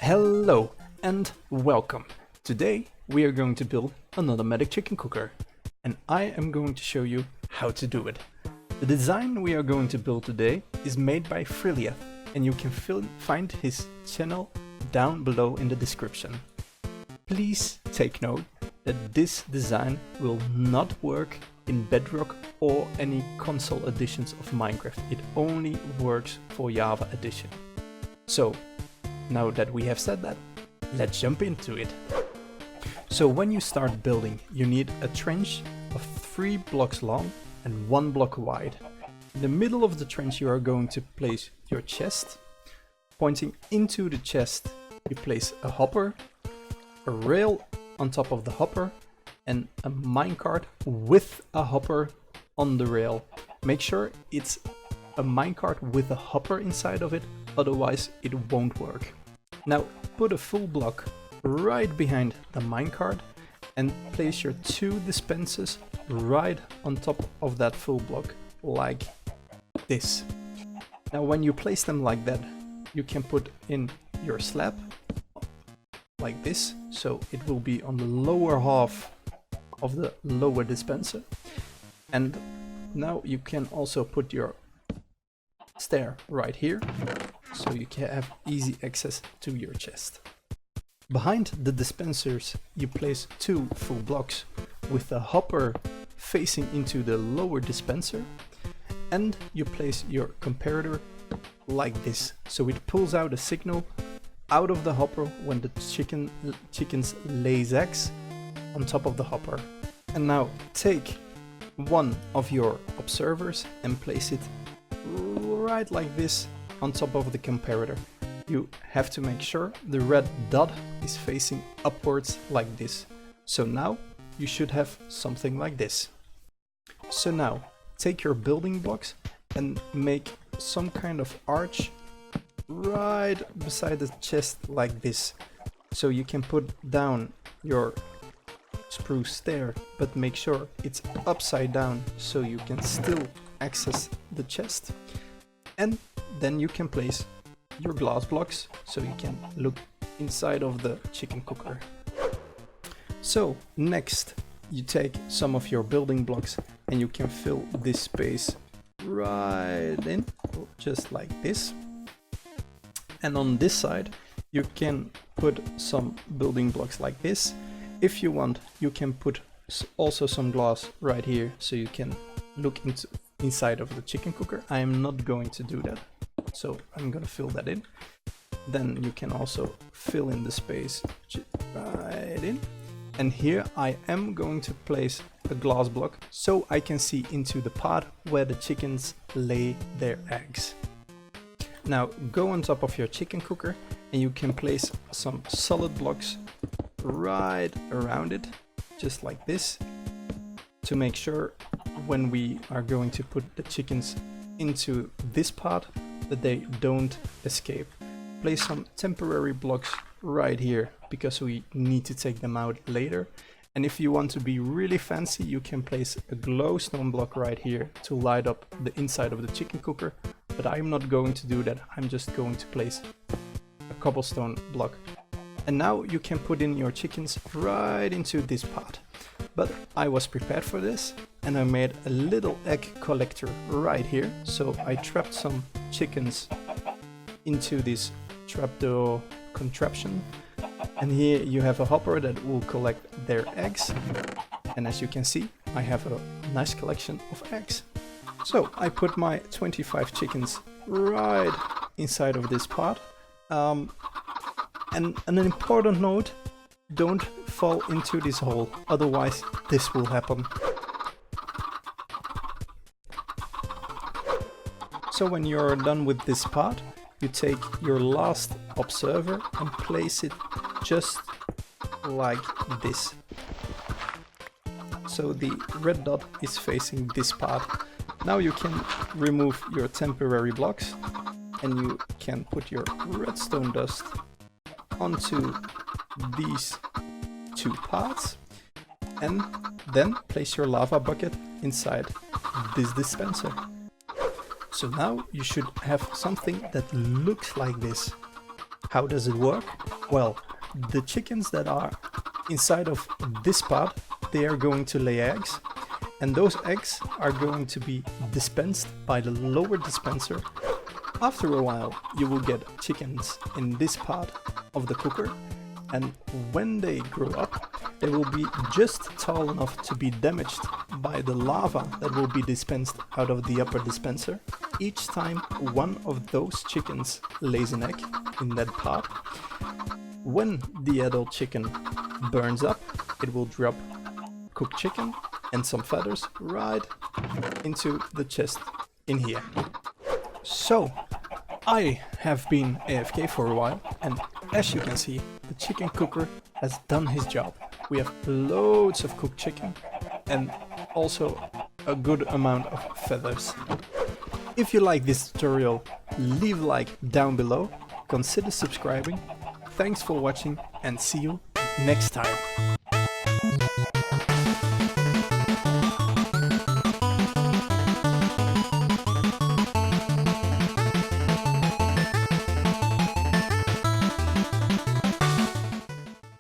Hello and welcome. Today we are going to build an automatic chicken cooker, and I am going to show you how to do it. The design we are going to build today is made by Frilioth, and you can find his channel down below in the description. Please take note that this design will not work in Bedrock or any console editions of Minecraft. It only works for Java edition. So now that we have said that, let's jump into it. So when you start building, you need a trench of 3 blocks long and 1 block wide. In the middle of the trench you are going to place your chest. Pointing into the chest you place a hopper, a rail on top of the hopper, and a minecart with a hopper on the rail. Make sure it's a minecart with a hopper inside of it, otherwise it won't work. Now put a full block right behind the minecart and place your 2 dispensers right on top of that full block, like this. Now when you place them like that, you can put in your slab like this, so it will be on the lower half of the lower dispenser. And now you can also put your stair right here, so you can have easy access to your chest. Behind the dispensers you place 2 full blocks with the hopper facing into the lower dispenser, and you place your comparator like this, so it pulls out a signal out of the hopper when the chickens lays eggs on top of the hopper. And now take one of your observers and place it right like this on top of the comparator. You have to make sure the red dot is facing upwards like this. So now you should have something like this. So now take your building blocks and make some kind of arch right beside the chest like this. So you can put down your spruce stair, but make sure it's upside down so you can still access the chest. And then you can place your glass blocks so you can look inside of the chicken cooker. So next you take some of your building blocks and you can fill this space right in, just like this. And on this side you can put some building blocks like this. If you want, you can put also some glass right here so you can look inside of the chicken cooker. I am not going to do that, so I'm gonna fill that in. Then you can also fill in the space right in. And here I am going to place a glass block so I can see into the pot where the chickens lay their eggs. Now go on top of your chicken cooker and you can place some solid blocks right around it, just like this, to make sure when we are going to put the chickens into this pot that they don't escape. Place some temporary blocks right here because we need to take them out later. And if you want to be really fancy, you can place a glowstone block right here to light up the inside of the chicken cooker, but I'm not going to do that. I'm just going to place a cobblestone block. And now you can put in your chickens right into this pot. But I was prepared for this and I made a little egg collector right here. So I trapped some chickens into this trapdoor contraption. And here you have a hopper that will collect their eggs. And as you can see, I have a nice collection of eggs. So I put my 25 chickens right inside of this pot. And an important note, don't fall into this hole, otherwise this will happen. So when you're done with this pot, you take your last observer and place it just like this. So the red dot is facing this part. Now you can remove your temporary blocks and you can put your redstone dust onto these 2 parts. and then place your lava bucket inside this dispenser. So now you should have something that looks like this. How does it work? Well, the chickens that are inside of this pot, they are going to lay eggs, and those eggs are going to be dispensed by the lower dispenser. After a while you will get chickens in this part of the cooker, and when they grow up they will be just tall enough to be damaged by the lava that will be dispensed out of the upper dispenser. Each time one of those chickens lays an egg in that pot, when the adult chicken burns up, it will drop cooked chicken and some feathers right into the chest in here. So, I have been AFK for a while, and as you can see, the chicken cooker has done his job. We have loads of cooked chicken and also a good amount of feathers. If you like this tutorial, leave a like down below, consider subscribing. Thanks for watching and see you next time.